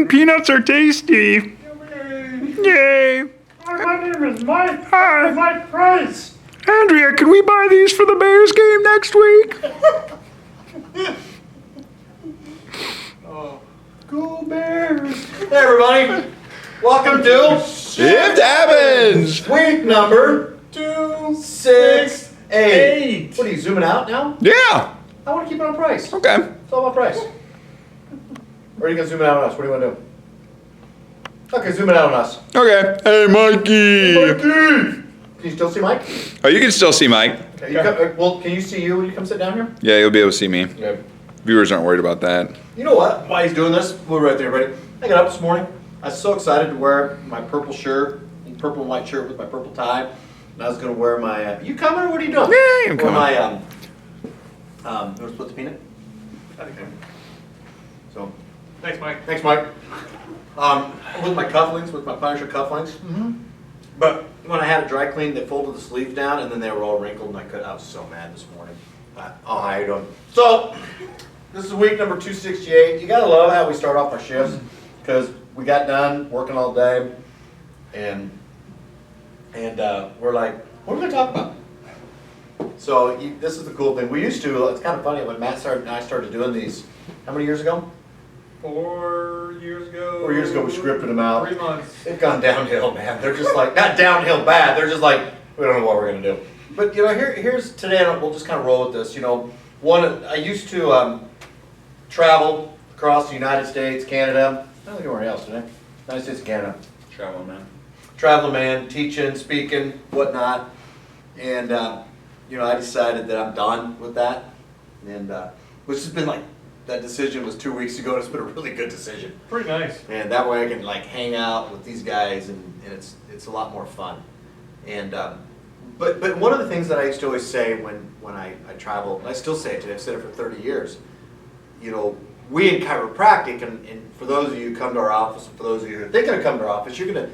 Peanuts are tasty. Yay. My name is Mike. Hi. Mike Price. Andrea, can we buy these for the Bears game next week? Go Bears. Hey everybody, welcome to Shift Happenz. week number 268. What are you zooming out now? Yeah. I want to keep it on price. Okay. It's all about price. Or are you gonna zoom it out on us? What do you want to do? Okay, zoom it out on us. Okay. Hey, Mikey. Can you still see Mike? Oh, you can still see Mike. Okay, well, can you see you when you come sit down here? Yeah, you'll be able to see me. Okay. Viewers aren't worried about that. You know what? Why he's doing this? We'll be right there, buddy. I got up this morning. I was so excited to wear my purple shirt, purple and white shirt with my purple tie. And I was going to wear my. You coming or what are you doing? Yeah, I'm coming. My you want to split the peanut? Okay. So. Thanks, Mike. Thanks, Mike. With my cufflinks, with my Punisher cufflinks. Mm-hmm. But when I had it dry cleaned, they folded the sleeves down and then they were all wrinkled and I was so mad this morning. Oh, how you doing? So, this is week number 268. You gotta love how we start off our shifts because we got done working all day and we're like, what are we gonna talk about? So this is the cool thing. We used to, it's kind of funny, when Matt and I started doing these, how many years ago? 4 years ago. 4 years ago we scripted them out. 3 months. They've gone downhill, man. They're just like, not downhill bad, they're just like, we don't know what we're gonna do. But you know, here's today, and we'll just kind of roll with this. You know, I used to travel across the United States, Canada, I don't think anywhere else today. United States and Canada. Traveling man, teaching, speaking, whatnot. And you know, I decided that I'm done with that. And which has been like, that decision was 2 weeks ago, and it's been a really good decision. Pretty nice. And that way I can like hang out with these guys and it's a lot more fun. And but one of the things that I used to always say when I travel, and I still say it today, I've said it for 30 years, you know, we in chiropractic, and for those of you who come to our office, and for those of you who are thinking of coming to our office, you're gonna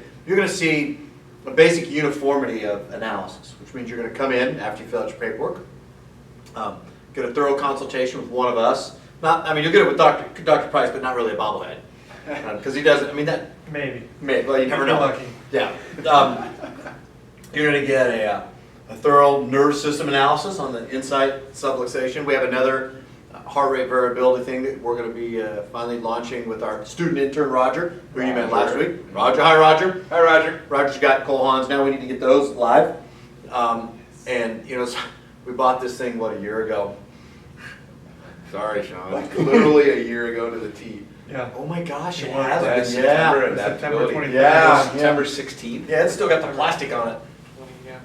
see a basic uniformity of analysis, which means you're gonna come in after you fill out your paperwork, get a thorough consultation with one of us. I mean, you'll get it with Dr. Price, but not really a bobblehead. Because he doesn't, I mean, that... Maybe. Well, you never know. Lucky. Yeah. You're going to get a thorough nerve system analysis on the inside subluxation. We have another heart rate variability thing that we're going to be finally launching with our student intern, Roger, who you met last week. Roger, hi, Roger. Hi, Roger. Roger's got Cole Hans now. We need to get those live. And, you know, so we bought this thing, what, a year ago? Sorry, Sean. Like literally a year ago to the T. Yeah. Oh my gosh, it was, has been. September 23rd. Yeah. September 16th. Yeah, it's still got the plastic on it. Yeah.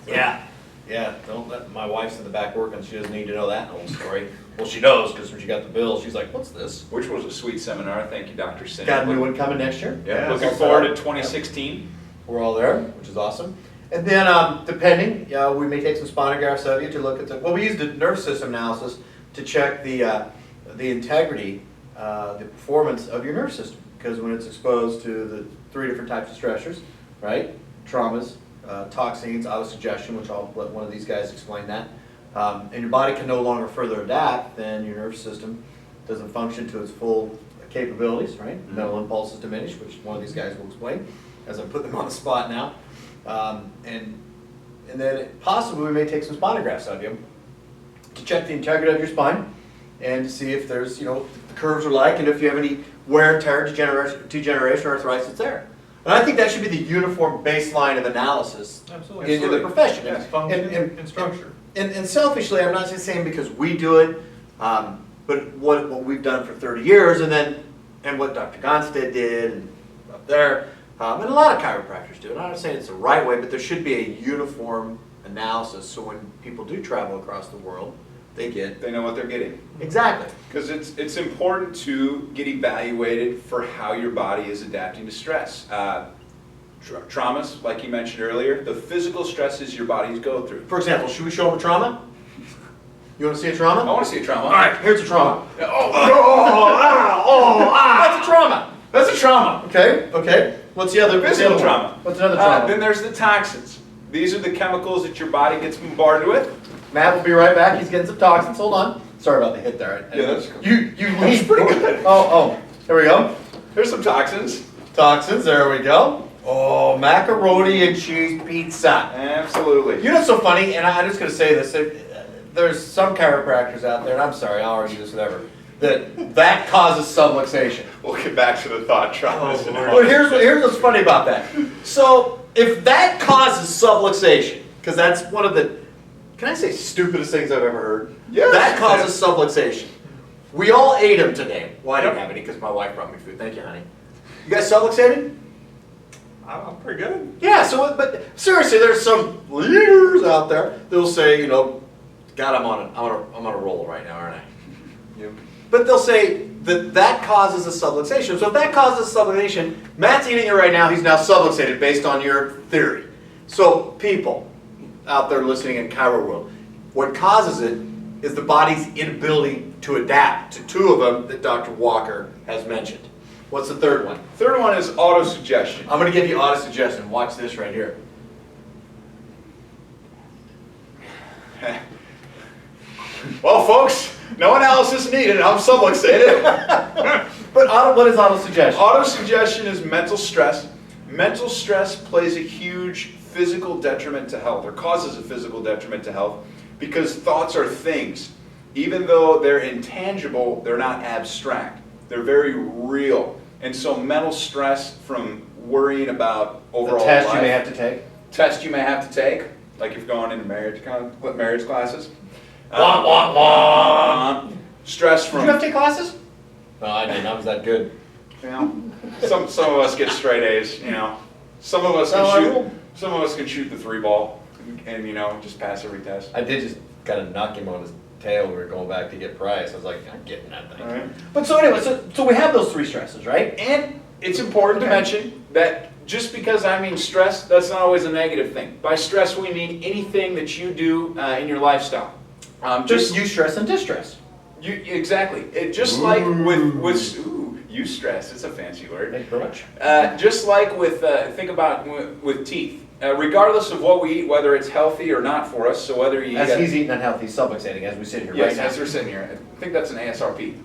Yeah. Yeah. Don't let my wife's in the back working. She doesn't need to know that whole story. Well, she knows because when she got the bill, she's like, "What's this?" Which was a sweet seminar. Thank you, Dr. Sin. Got a new one coming next year. Yeah, Yeah. looking forward to 2016. We're all there, which is awesome. And then, depending, we may take some sponographs of you to look at the. Well, we used a nerve system analysis to check the integrity, the performance of your nerve system. Because when it's exposed to the 3 different types of stressors, right? Traumas, toxins, autosuggestion, which I'll let one of these guys explain that. And your body can no longer further adapt, then your nerve system doesn't function to its full capabilities, right? Mm-hmm. Mental impulses diminish, which one of these guys will explain, as I put them on the spot now. And then possibly we may take some sponographs of you to check the integrity of your spine and to see if there's, you know, the curves are like, and if you have any wear and tear, degeneration, or arthritis that's there. And I think that should be the uniform baseline of analysis Absolutely. in the profession. Yes, function and structure. And selfishly, I'm not just saying because we do it, but what we've done for 30 years, and what Dr. Gonstead did, and up there, and a lot of chiropractors do. And I'm not saying it's the right way, but there should be a uniform analysis so when people do travel across the world, they know what they're getting. Exactly. Because it's important to get evaluated for how your body is adapting to stress. Traumas, like you mentioned earlier, the physical stresses your bodies go through. For example, should we show them a trauma? You want to see a trauma? I want to see a trauma. All right, here's a trauma. That's That's a trauma. That's a trauma. Okay. What's the other Physical trauma. What's another trauma? Then there's the toxins. These are the chemicals that your body gets bombarded with. Matt will be right back. He's getting some toxins. Hold on. Sorry about the hit there. Yeah, that's cool. You That's pretty good. Oh, here we go. There's some toxins. Toxins, there we go. Oh, macaroni and cheese pizza. Absolutely. You know what's so funny, and I'm just going to say this, there's some chiropractors out there, and I'm sorry, I'll argue this, whatever, that causes subluxation. We'll get back to the thought traumas. Well, here's what's funny about that. So, if that causes subluxation, because that's one of the, can I say stupidest things I've ever heard? Yes. That causes subluxation. We all ate them today. Well, I didn't have any because my wife brought me food. Thank you, honey. You guys subluxated? I'm pretty good. Yeah, so, but seriously, there's some leaders out there that'll say, you know, God, I'm on a roll right now, aren't I? Yep. But they'll say that causes a subluxation. So if that causes a subluxation, Matt's eating it right now, he's now subluxated based on your theory. So people out there listening in chiro world, what causes it is the body's inability to adapt to two of them that Dr. Walker has mentioned. What's the third one? Third one is autosuggestion. I'm going to give you auto-suggestion. Watch this right here. Well, folks, no analysis needed. I'm subluxated. But what is auto-suggestion? Autosuggestion is mental stress. Mental stress plays a huge physical detriment to health, or causes a physical detriment to health, because thoughts are things. Even though they're intangible, they're not abstract. They're very real. And so mental stress from worrying about overall The test life, you may have to take. test you may have to take, like if you're going into marriage classes. Wah, wah, wah. Stress Did from, you have to take classes? No, I didn't. I was that good. you know, some of us get straight A's, you know. Some of us can shoot the 3-ball and you know, just pass every test. I did just kind of knock him on his tail. We were going back to get Price. I was like, I'm getting that thing. All right. But so anyway, so we have those three stresses, right? And it's important to mention that just because I mean stress, that's not always a negative thing. By stress, we mean anything that you do in your lifestyle. Just eustress and distress. Exactly. Just like with eustress, it's a fancy word. Thank you very much. Just like with think about with teeth. Regardless of what we eat, whether it's healthy or not for us, so whether you As he's eating unhealthy, he's subluxating as we sit here yes, right now. as we're sitting here, I think that's an ASRP.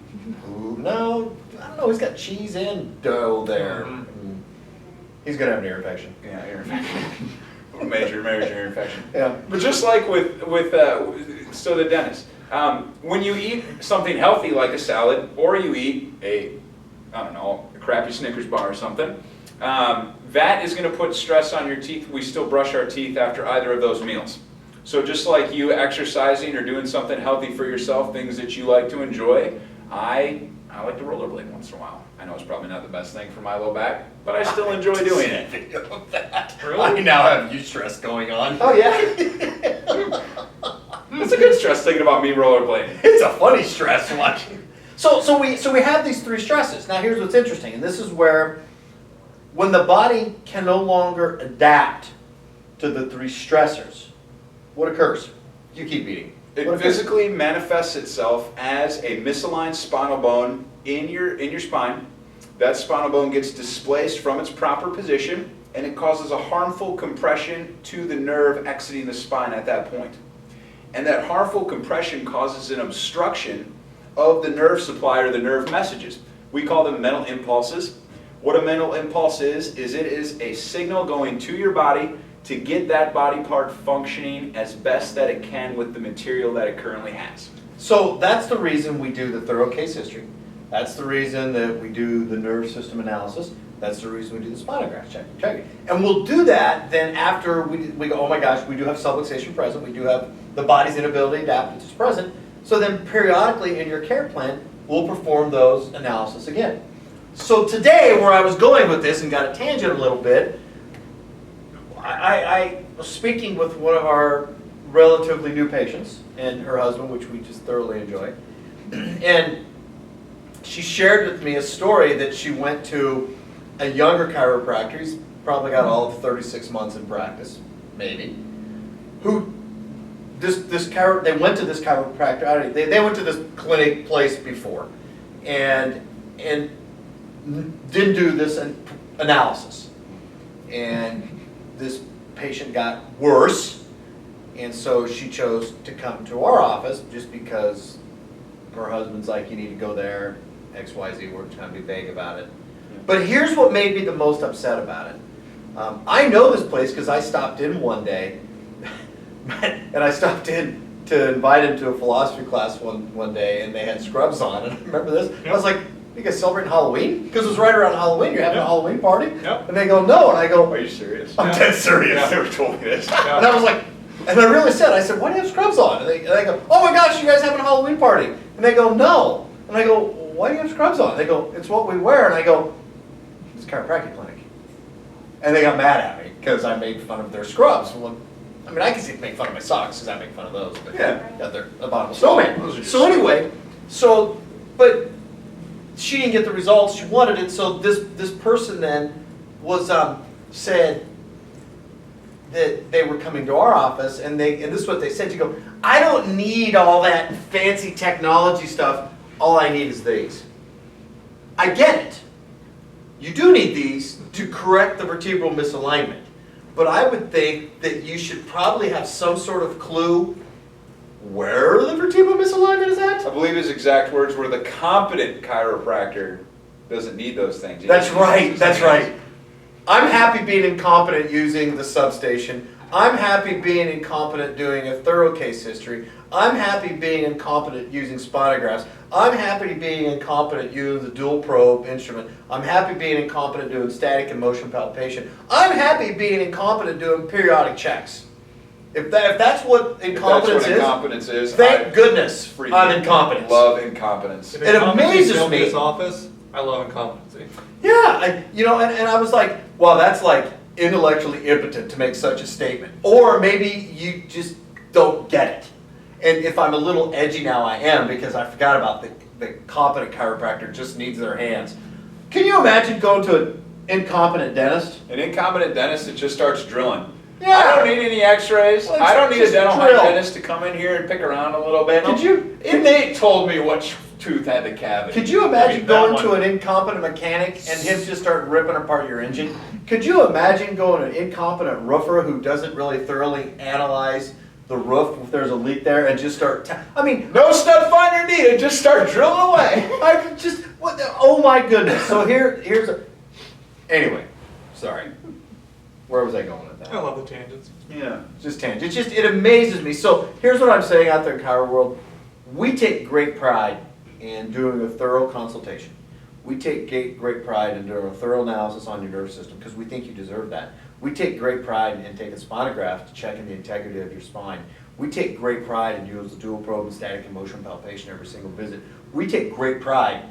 Ooh, no, I don't know. He's got cheese and dough there. Mhm. He's gonna have an ear infection. Yeah, ear infection. major ear infection. Yeah. But just like with so the dentist, when you eat something healthy like a salad, or you eat a crappy Snickers bar or something, that is going to put stress on your teeth. We still brush our teeth after either of those meals. So just like you exercising or doing something healthy for yourself, things that you like to enjoy, I like to rollerblade once in a while. I know it's probably not the best thing for my low back, but I still enjoy doing it. Really? I now have eustress going on. Oh yeah? It's a good stress thinking about me rollerblading. It's a funny stress watching. So we have these three stresses. Now here's what's interesting, and this is where when the body can no longer adapt to the three stressors, what occurs? You keep eating. It physically manifests itself as a misaligned spinal bone in your spine. That spinal bone gets displaced from its proper position, and it causes a harmful compression to the nerve exiting the spine at that point. And that harmful compression causes an obstruction of the nerve supply or the nerve messages. We call them mental impulses. What a mental impulse is it is a signal going to your body to get that body part functioning as best that it can with the material that it currently has. So that's the reason we do the thorough case history. That's the reason that we do the nerve system analysis. That's the reason we do the spinograph check. And we'll do that then after we go, oh my gosh, we do have subluxation present. We do have the body's inability to adapt, which is present. So then periodically in your care plan, we'll perform those analysis again. So today, where I was going with this and got a tangent a little bit, I was speaking with one of our relatively new patients and her husband, which we just thoroughly enjoy. And she shared with me a story that she went to a younger chiropractor. He's probably got all of 36 months in practice, maybe. Who they went to this chiropractor. They went to this clinic place before, and didn't do this analysis, and this patient got worse, and so she chose to come to our office just because her husband's like, you need to go there, X, Y, Z, we're trying to be vague about it. But here's what made me the most upset about it. I know this place because I stopped in one day, and I stopped in to invite him to a philosophy class one day, and they had scrubs on, and I remember this. I was like, you guys celebrating Halloween? Because it was right around Halloween, you're having a Halloween party? Yep. And they go, no, and I go, Are you serious? I'm dead serious. Yeah. Never told me this. And I was like, and I really said, I said, why do you have scrubs on? And they go, oh my gosh, you guys having a Halloween party? And they go, no. And I go, why do you have scrubs on? And they go, it's what we wear. And I go, it's a chiropractic clinic. And they got mad at me because I made fun of their scrubs. Well, I mean, I can see make fun of my socks because I make fun of those. But Yeah. they're abominable snowman. Those are just So anyway, but she didn't get the results she wanted, and so this person then was said that they were coming to our office, and this is what they said. You go, I don't need all that fancy technology stuff. All I need is these. I get it. You do need these to correct the vertebral misalignment, but I would think that you should probably have some sort of clue where the vertebral misalignment is at. I believe his exact words were, the competent chiropractor doesn't need those things. He That's doesn't right, use that's those things. right. I'm happy being incompetent using the substation. I'm happy being incompetent doing a thorough case history. I'm happy being incompetent using spinographs. I'm happy being incompetent using the dual probe instrument. I'm happy being incompetent doing static and motion palpation. I'm happy being incompetent doing periodic checks. If that's what incompetence If that's what incompetence is, thank goodness freaking I'm incompetent. love incompetence. If It incompetency amazes failed me. This office, I love incompetency. Yeah, and I was like, well, that's like intellectually impotent to make such a statement. Or maybe you just don't get it. And if I'm a little edgy now, I am, because I forgot about the competent chiropractor just needs their hands. Can you imagine going to an incompetent dentist? An incompetent dentist that just starts drilling. Yeah. I don't need any x-rays. Well, I don't need a just dental drill. hygienist to come in here and pick around a little bit. Could you- And they told me what tooth had the cavity. Could you imagine I mean, going that to one- an incompetent mechanic and him just start ripping apart your engine? Could you imagine going to an incompetent roofer who doesn't really thoroughly analyze the roof if there's a leak there and just start, I mean, No stud finder needed, just start drilling away. I could just, what the, oh my goodness. So here's a, anyway, sorry. Where was I going with that? I love the tangents. Yeah. Just tangent. It's just, it amazes me. So here's what I'm saying out there in Chiro world. We take great pride in doing a thorough consultation. We take great pride in doing a thorough analysis on your nervous system because we think you deserve that. We take great pride in taking spinograph to checking the integrity of your spine. We take great pride in using the dual probe and static and motion palpation every single visit. We take great pride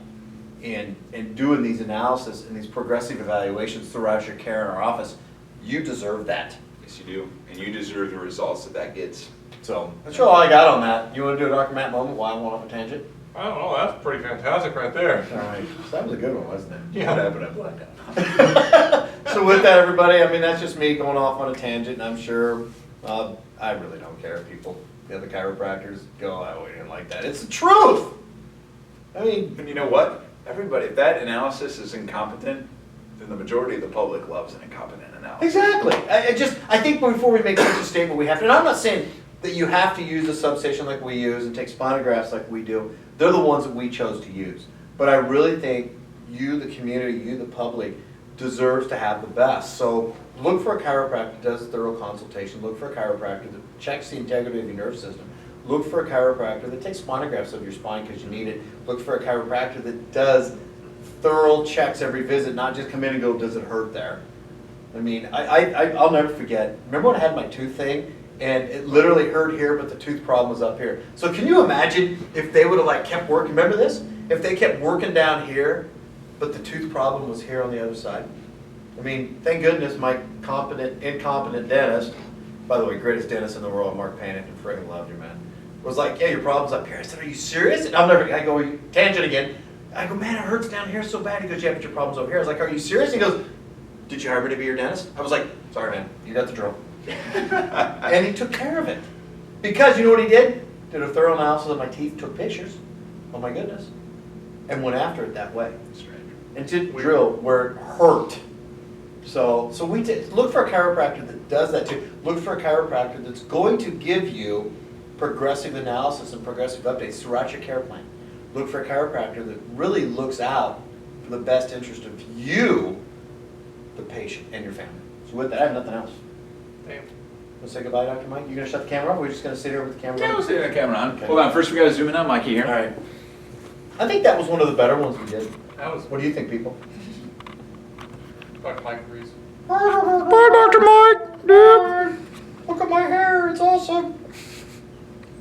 in doing these analysis and these progressive evaluations throughout your care in our office. You deserve that. Yes, you do. And you deserve the results that gets. So that's all I got on that. You want to do a Dr. Matt moment while I went off a tangent? I don't know, that's pretty fantastic right there. All right. So that was a good one, wasn't it? Yeah. What happened? I blacked out. So with that, everybody, I mean, that's just me going off on a tangent, and I'm sure, I really don't care if people, the other chiropractors go, oh, we didn't like that. It's the truth! I mean, And you know what? Everybody, if that analysis is incompetent, then the majority of the public loves an incompetent analysis. exactly. I think before we make such a statement, we have to, and I'm not saying that you have to use a substation like we use and take spinographs like we do. They're the ones that we chose to use. But I really think you, the community, you, the public, deserves to have the best. So look for a chiropractor that does a thorough consultation. Look for a chiropractor that checks the integrity of your nervous system. Look for a chiropractor that takes monographs of your spine because you need it. Look for a chiropractor that does thorough checks every visit, not just come in and go, does it hurt there? I mean, I'll never forget. Remember when I had my tooth thing? And it literally hurt here, but the tooth problem was up here. So can you imagine if they would have like kept working, remember this? If they kept working down here, but the tooth problem was here on the other side. I mean, thank goodness my incompetent dentist, by the way, greatest dentist in the world, Mark Panic, and friggin' loved you, man, was like, yeah, your problem's up here. I said, are you serious? And I go, tangent again. I go, man, it hurts down here so bad. He goes, yeah, but your problem's over here. I was like, are you serious? He goes, did you hire me to be your dentist? I was like, sorry, man, you got the drill. And he took care of it. Because you know what he did? Did a thorough analysis of my teeth, took pictures. Oh my goodness. And went after it that way. And didn't drill where it hurt. So we look for a chiropractor that does that too. Look for a chiropractor that's going to give you progressive analysis and progressive updates throughout your care plan. look for a chiropractor that really looks out for the best interest of you, the patient, and your family. So with that, I have nothing else. Damn. Let's say goodbye, Dr. Mike. You gonna shut the camera off, or are we just gonna sit here with the camera Yeah, on? we'll stay on camera on. Okay. Hold on, first we gotta zoom in on Mikey All here. right. I think that was one of the better ones we did. That was What do you think, people? Dr. Mike agrees. Bye, Dr. Mike. Dude. Look at my hair. It's awesome.